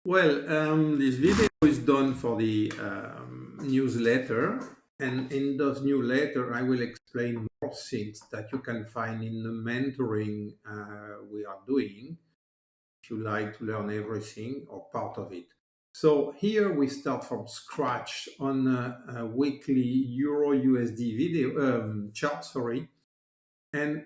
This video is done for the newsletter, and in those newsletter, I will explain more things that you can find in the mentoring we are doing. If you like to learn everything or part of it. So here we start from scratch on a weekly Euro USD video chart. Sorry, and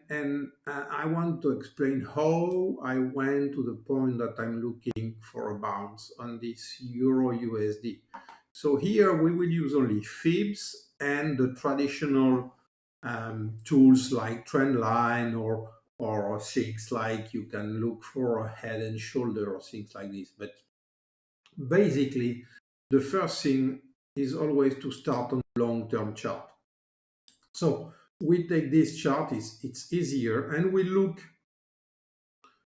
I want to explain how I went to the point that I'm looking for a bounce on this Euro USD. So here we will use only fibs and the traditional tools like trend line or things like you can look for a head and shoulder or things like this. But basically, the first thing is always to start on long-term chart. So we take this chart, it's easier, and we look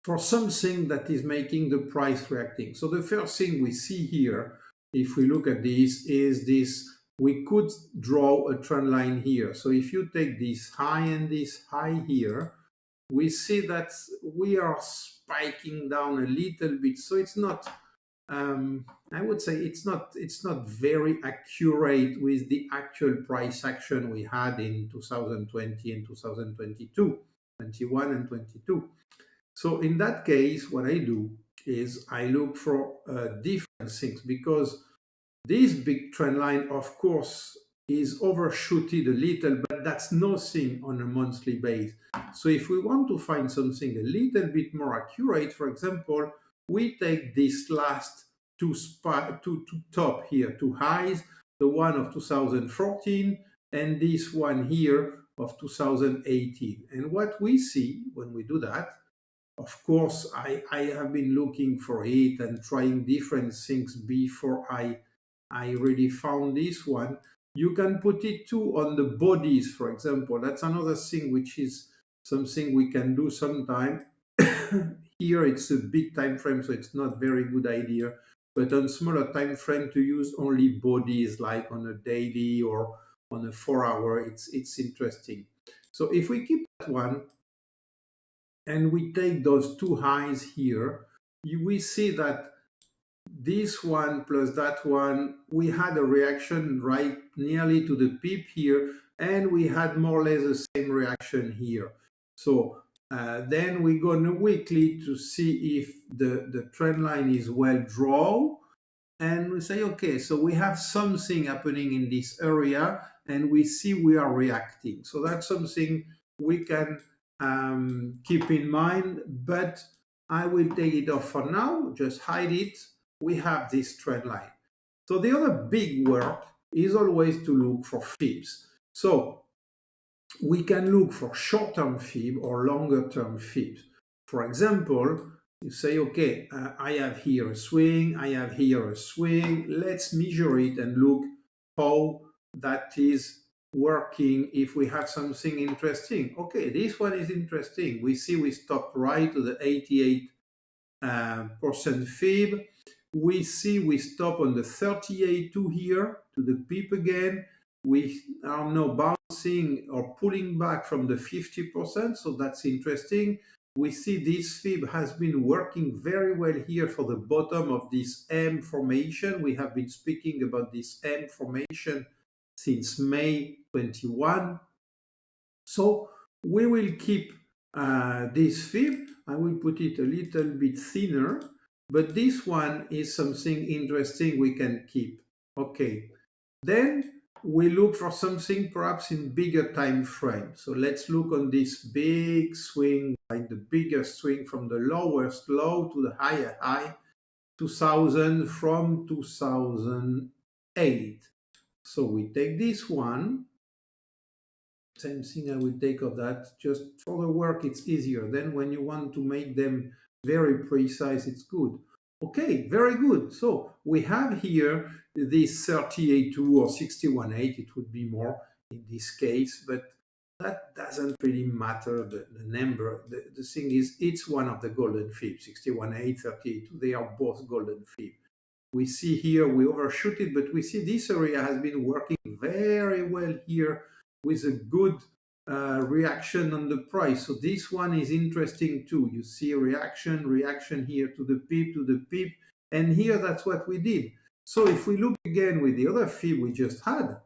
for something that is making the price reacting. So the first thing we see here, if we look at this, is this, we could draw a trend line here. So if you take this high and this high here, we see that we are spiking down a little bit. So it's not I would say it's not very accurate with the actual price action we had in 2020 and 2022, 21 and 22. So in that case, what I do is I look for different things, because this big trend line, of course, is overshooted a little, but that's nothing on a monthly base. So if we want to find something a little bit more accurate, for example, we take this last two top here, two highs, the one of 2014 and this one here of 2018. And what we see when we do that, of course, I have been looking for it and trying different things before I really found this one. You can put it too on the bodies, for example. That's another thing which is something we can do sometime. Here it's a big time frame, so it's not very good idea. But on smaller time frame, to use only bodies, like on a daily or on a 4 hour, it's interesting. So if we keep that one and we take those two highs here, we see that this one plus that one, we had a reaction right nearly to the peak here, and we had more or less the same reaction here. So then we go on a weekly to see if the trend line is well drawn, and we say, okay, so we have something happening in this area, and we see we are reacting. So that's something we can keep in mind, but I will take it off for now, just hide it. We have this trend line. So the other big work is always to look for fibs. So we can look for short-term fib or longer-term fibs. For example, you say, okay, I have here a swing, I have here a swing. Let's measure it and look how that is working if we have something interesting. Okay, this one is interesting. We see we stopped right to the 88% fib. We see we stop on the 38.2 here to the peep again. We are now bouncing or pulling back from the 50%, so that's interesting. We see this fib has been working very well here for the bottom of this M formation. We have been speaking about this M formation since May 21. So we will keep this fib. I will put it a little bit thinner, but this one is something interesting we can keep. Okay, then we look for something perhaps in bigger time frame. So let's look on this big swing, like the biggest swing from the lowest low to the higher high, 2000 from 2008. So we take this one. Same thing I will take of that. Just for the work, it's easier. Then when you want to make them very precise, it's good. Okay, very good. So we have here this 38.2 or 61.8. It would be more in this case, but that doesn't really matter, the number. The thing is, it's one of the golden fibs, 61.8, 38.2. They are both golden fib. We see here we overshoot it, but we see this area has been working very well here with a good reaction on the price. So this one is interesting too. You see reaction here to the peep, And here, that's what we did. So if we look again with the other fib we just had,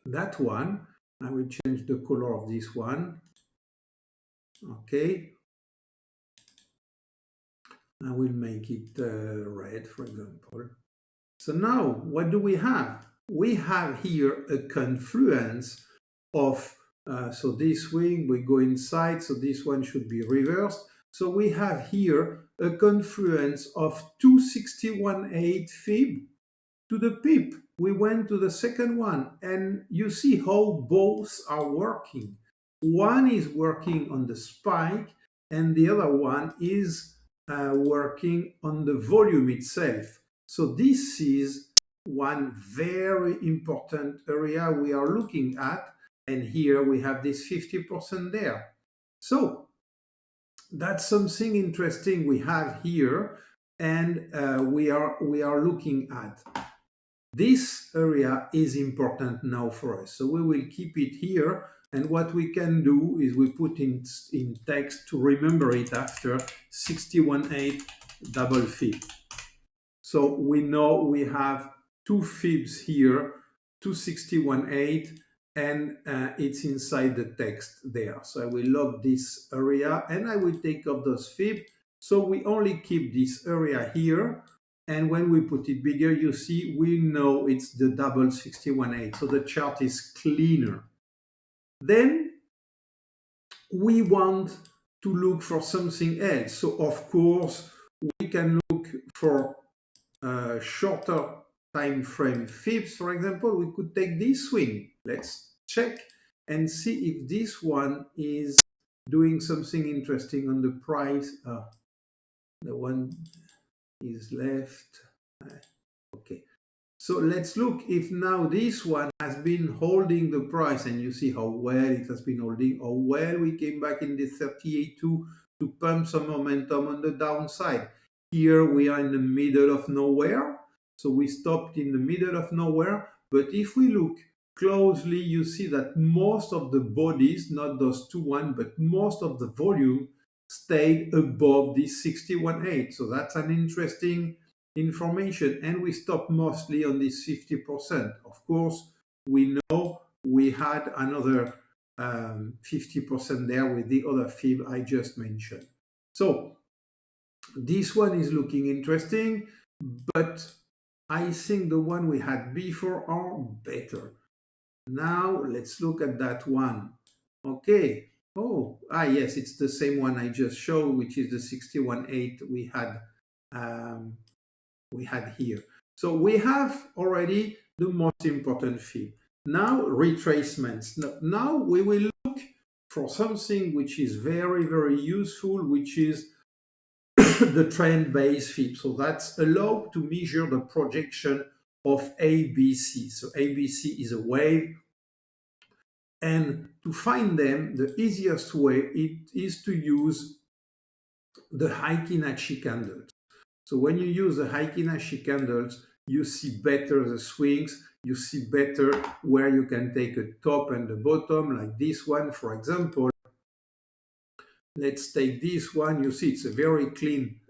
that one, I will change the color of this one. Okay. I will make it red, for example. So now, what do we have? We have here a confluence of, so this swing, we go inside, so this one should be reversed. So we have here a confluence of 261.8 fib to the pip. We went to the second one, and you see how both are working. One is working on the spike, and the other one is working on the volume itself. So this is one very important area we are looking at, and here we have this 50% there. So that's something interesting we have here, and we are looking at. This area is important now for us, so we will keep it here. And what we can do is we put in text to remember it after 61.8 double fib. So we know we have two fibs here, 261.8, and it's inside the text there. So I will log this area and I will take off those fibs. So we only keep this area here. And when we put it bigger, you see, we know it's the double 61.8. So the chart is cleaner. Then we want to look for something else. So of course, we can look for shorter time frame fibs. For example, we could take this swing. Let's check and see if this one is doing something interesting on the price. The one is left. Okay. So let's look if now this one has been holding the price, and you see how well it has been holding, how well we came back in the 38.2 to pump some momentum on the downside. Here we are in the middle of nowhere, so we stopped in the middle of nowhere. But if we look closely, you see that most of the bodies, not those 2-1, but most of the volume stayed above this 61.8. So that's an interesting information, and we stopped mostly on this 50%. Of course, we know we had another 50% there with the other fib I just mentioned. So this one is looking interesting, but I think the one we had before are better. Now let's look at that one. Okay. Oh, yes, it's the same one I just showed, which is the 61.8 we had here. So we have already the most important fib. Now retracements. Now we will look for something which is very, very useful, which is the trend-based fib. So that's allowed to measure the projection of ABC. So ABC is a wave, and to find them, the easiest way is to use the Fibonacci candles. So when you use the Fibonacci candles, you see better the swings, you see better where you can take a top and a bottom, like this one, for example. Let's take this one. You see it's a very clean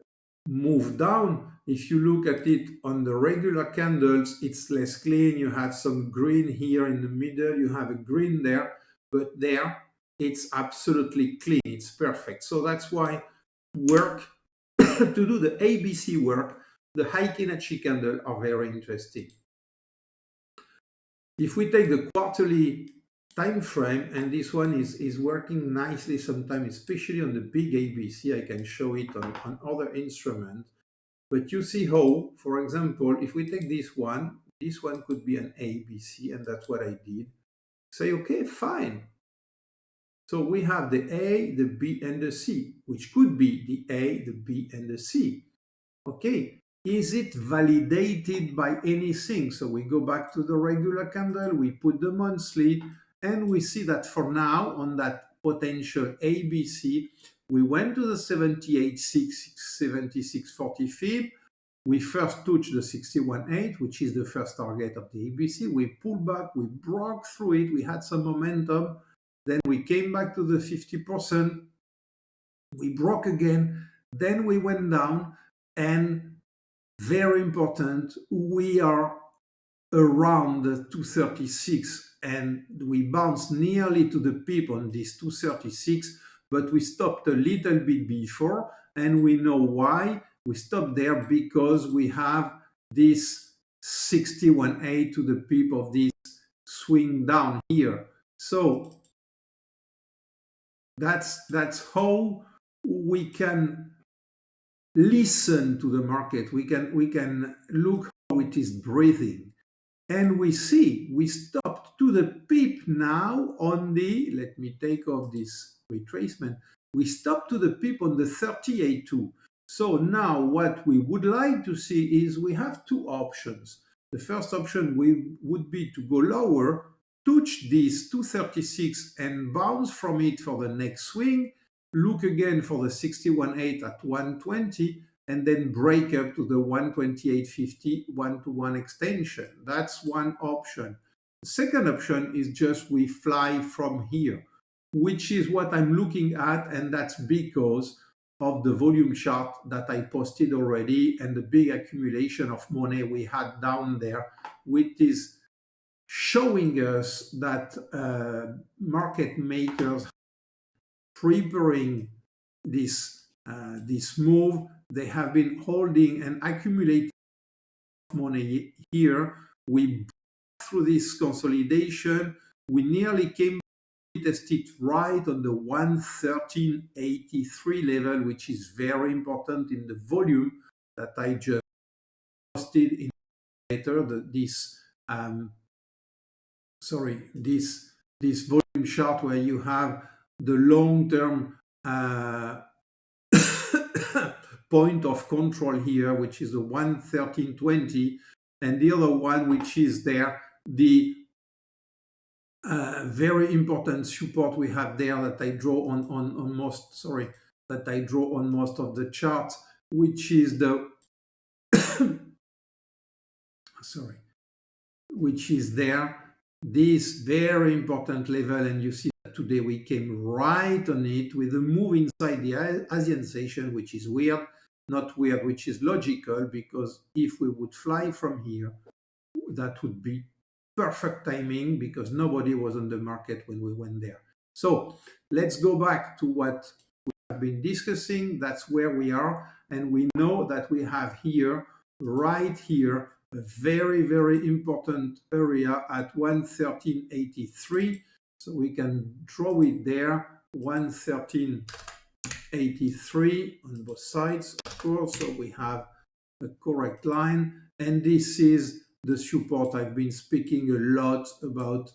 move down. If you look at it on the regular candles, it's less clean. You have some green here in the middle, you have a green there, but there it's absolutely clean, it's perfect. So that's why to do the ABC work, the Fibonacci candle are very interesting. If we take the quarterly time frame, and this one is working nicely sometimes, especially on the big ABC, I can show it on other instruments. But you see how, for example, if we take this one could be an ABC, and that's what I did. Say, okay, fine. So we have the A, the B, and the C, which could be the A, the B, and the C. Okay, is it validated by anything? So we go back to the regular candle, we put the monthly, and we see that for now, on that potential ABC, we went to the 78.6, 76.40 fib. We first touched the 61.8, which is the first target of the ABC. We pulled back, we broke through it, we had some momentum. Then we came back to the 50%. We broke again. Then we went down. And very important, we are around the 236 and we bounced nearly to the peak on this 236, but we stopped a little bit before, and we know why we stopped there, because we have this 61.8 to the peak of this swing down here. So that's how we can listen to the market. We can look how it is breathing. And we see we stopped to the peak now on the, let me take off this retracement, we stopped to the peak on the 38.2. So now what we would like to see is we have two options. The first option would be to go lower, touch this 236 and bounce from it for the next swing, look again for the 61.8 at 120, and then break up to the 128.50 one-to-one extension. That's one option. The second option is just we fly from here, which is what I'm looking at, and that's because of the volume chart that I posted already and the big accumulation of money we had down there, which is showing us that market makers preparing this move. They have been holding and accumulating money here. We through this consolidation, we nearly came tested right on the 113.83 level, which is very important in the volume that I just posted in later. This volume chart where you have the long-term point of control here, which is the 113.20, and the other one, which is there, the very important support we have there that I draw on most, that I draw on most of the charts, which is the which is there, this very important level, and you see that today we came right on it with a move inside the Asian session, which is weird, not weird, which is logical, because if we would fly from here, that would be perfect timing, because nobody was on the market when we went there. So let's go back to what we have been discussing. That's where we are, and we know that we have here, right here, a very, very important area at 113.83. So we can draw it there, 113.83 on both sides, of course. So we have a correct line, and this is the support I've been speaking a lot about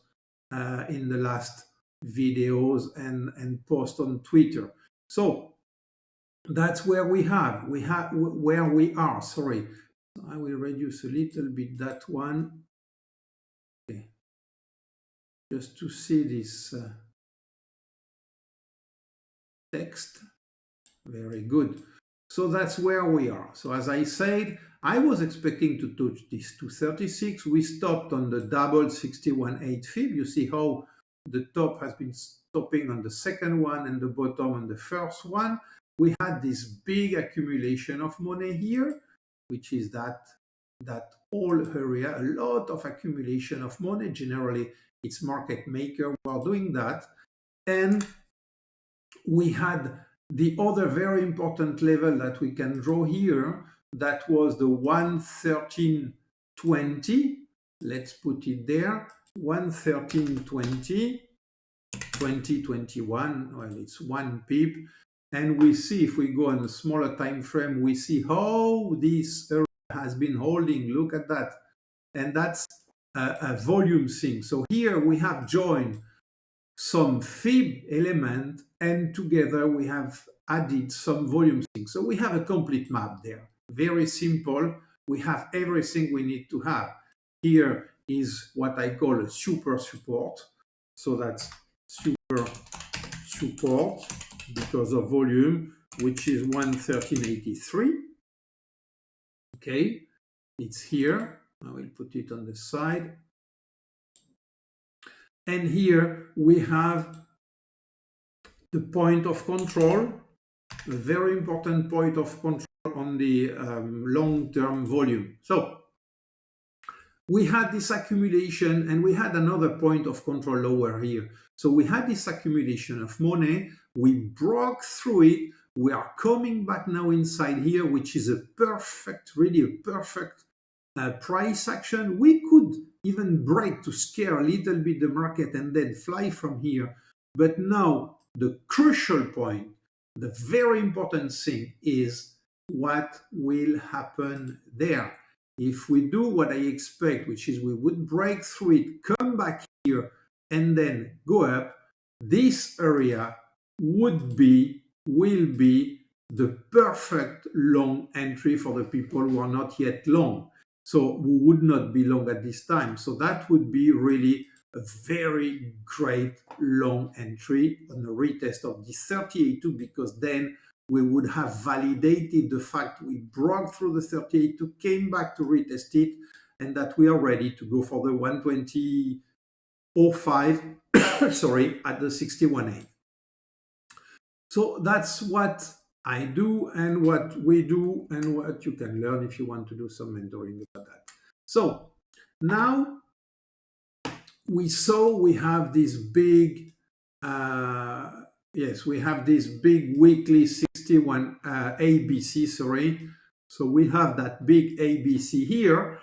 in the last videos and post on Twitter. So that's where we are. Sorry, I will reduce a little bit that one, okay, just to see this text. Very good. So that's where we are. So as I said, I was expecting to touch this 236. We stopped on the double 61.8 fib. You see how the top has been stopping on the second one and the bottom on the first one. We had this big accumulation of money here, which is that whole area, a lot of accumulation of money. Generally, it's market maker who are doing that. And we had the other very important level that we can draw here, that was the 113.20. Let's put it there, 113.20, 2021, well, it's one pip. And we see, if we go on a smaller time frame, we see how this area has been holding. Look at that. And that's a volume thing. So here we have joined some fib element, and together we have added some volume things. So we have a complete map there. Very simple. We have everything we need to have. Here is what I call a super support. So that's super support because of volume, which is 113.83. Okay, it's here. I will put it on the side. And here we have the point of control, a very important point of control on the long-term volume. So we had this accumulation and we had another point of control lower here. So we had this accumulation of money. We broke through it. We are coming back now inside here, which is a perfect, really a perfect price action. We could even break to scare a little bit the market and then fly from here. But now the crucial point, the very important thing is what will happen there. If we do what I expect, which is we would break through it, come back here, and then go up, this area will be the perfect long entry for the people who are not yet long. So we would not be long at this time. So that would be really a very great long entry on the retest of the 38.2, because then we would have validated the fact we broke through the 38.2, came back to retest it, and that we are ready to go for the 120.05 sorry, at the 61.8. So that's what I do and what we do and what you can learn if you want to do some mentoring about that. So now we saw we have this big, we have this big weekly 61 ABC, sorry. So we have that big ABC here.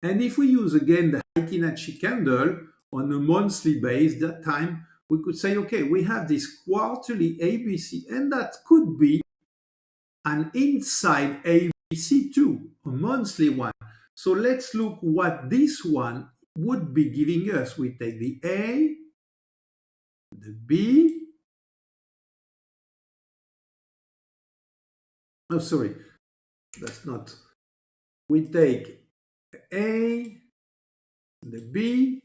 And if we use again the Fibonacci candle on a monthly base, that time we could say, okay, we have this quarterly ABC, and that could be an inside ABC too, a monthly one. So let's look what this one would be giving us. We take the A, the B, oh, sorry, that's not, we take A, the B,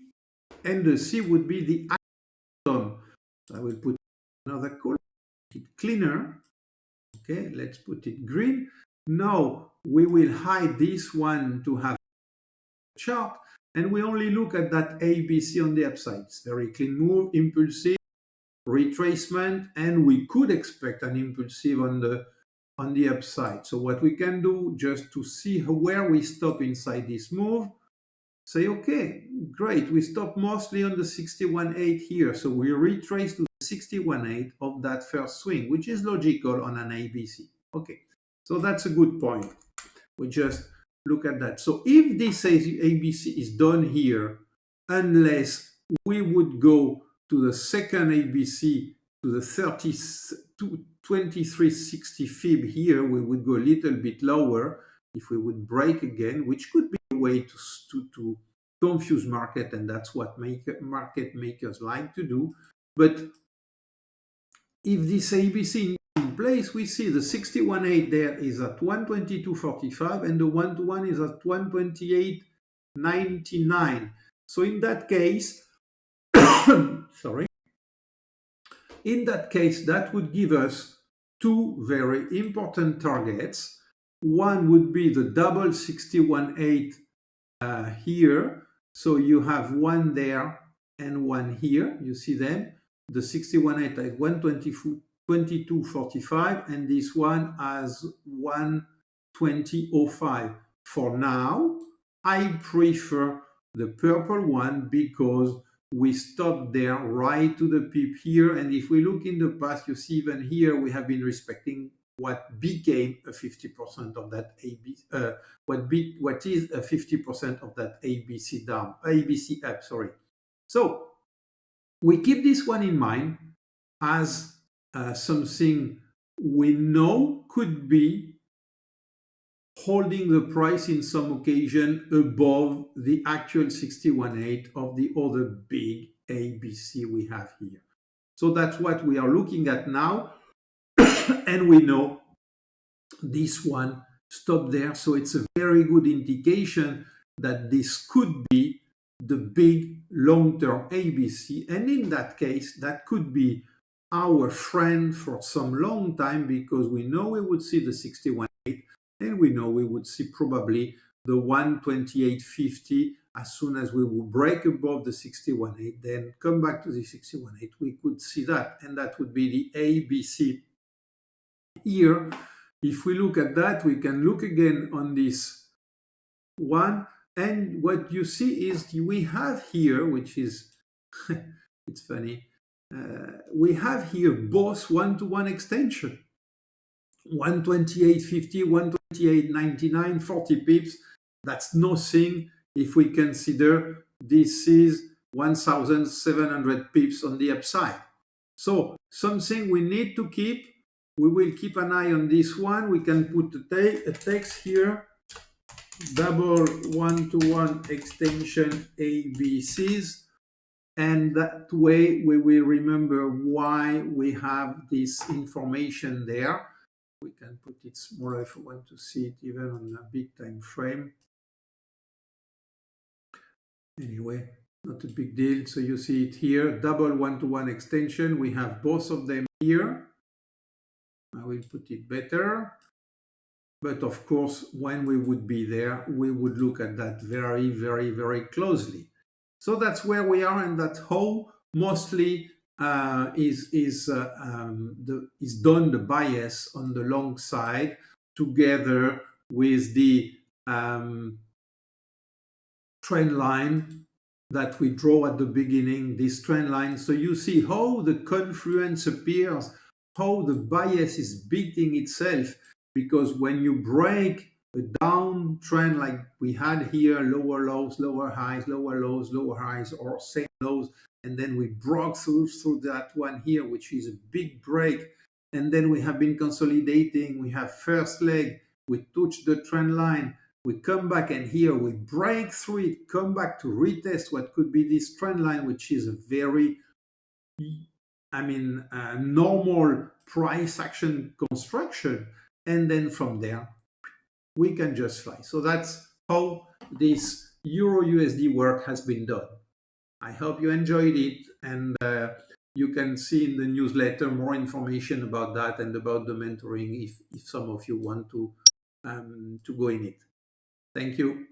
and the C would be the atom. I will put another color, make it cleaner. Okay, let's put it green. Now we will hide this one to have a chart, and we only look at that ABC on the upside. It's very clean move, impulsive, retracement, and we could expect an impulsive on the upside. So what we can do, just to see where we stop inside this move, say, okay, great, we stop mostly on the 61.8 here, so we retrace to the 61.8 of that first swing, which is logical on an ABC. Okay, so that's a good point. We just look at that. So if this ABC is done here, unless we would go to the second ABC to the 2360 fib here, we would go a little bit lower. If we would break again, which could be a way to confuse market, and that's what market makers like to do. But if this ABC in place, we see the 61.8 there is at 122.45 and the 1-to-1 is at 128.99. So in that case, sorry, in that case, that would give us two very important targets. One would be the double 61.8 here. So you have one there and one here. You see them. The 61.8 at 122.45 and this one as 120.05. For now, I prefer the purple one because we stopped there right to the pip here. And if we look in the past, you see even here we have been respecting what became a 50% of that ABC, what is a 50% of that ABC down, ABC up, sorry. So we keep this one in mind as something we know could be holding the price in some occasion above the actual 61.8 of the other big ABC we have here. So that's what we are looking at now. And we know this one stopped there. So it's a very good indication that this could be the big long-term ABC. And in that case, that could be our friend for some long time because we know we would see the 61.8 and we know we would see probably the 128.50 as soon as we will break above the 61.8, then come back to the 61.8, we could see that. And that would be the ABC Here, if we look at that, we can look again on this one. And what you see is we have here, which is, it's funny, we have here both one-to-one extension, 128.50, 128.99, 40 pips. That's nothing if we consider this is 1,700 pips on the upside. So something we need to keep. We will keep an eye on this one. We can put a text here, double one-to-one extension ABCs. And that way we will remember why we have this information there. We can put it smaller if we want to see it even on a big time frame. Anyway, not a big deal. So you see it here, double one-to-one extension. We have both of them here. I will put it better. But of course, when we would be there, we would look at that very, very, very closely. So that's where we are, and that's how mostly is done the bias on the long side together with the trend line that we draw at the beginning, this trend line. So you see how the confluence appears, how the bias is beating itself, because when you break a downtrend like we had here, lower lows, lower highs, lower lows, lower highs, or same lows, and then we broke through that one here, which is a big break, and then we have been consolidating. We have first leg, we touch the trend line, we come back, and here we break through it, come back to retest what could be this trend line, which is a very, normal price action construction. And then from there, we can just fly. So that's how this EURUSD work has been done. I hope you enjoyed it, and you can see in the newsletter more information about that and about the mentoring if some of you want to go in it. Thank you.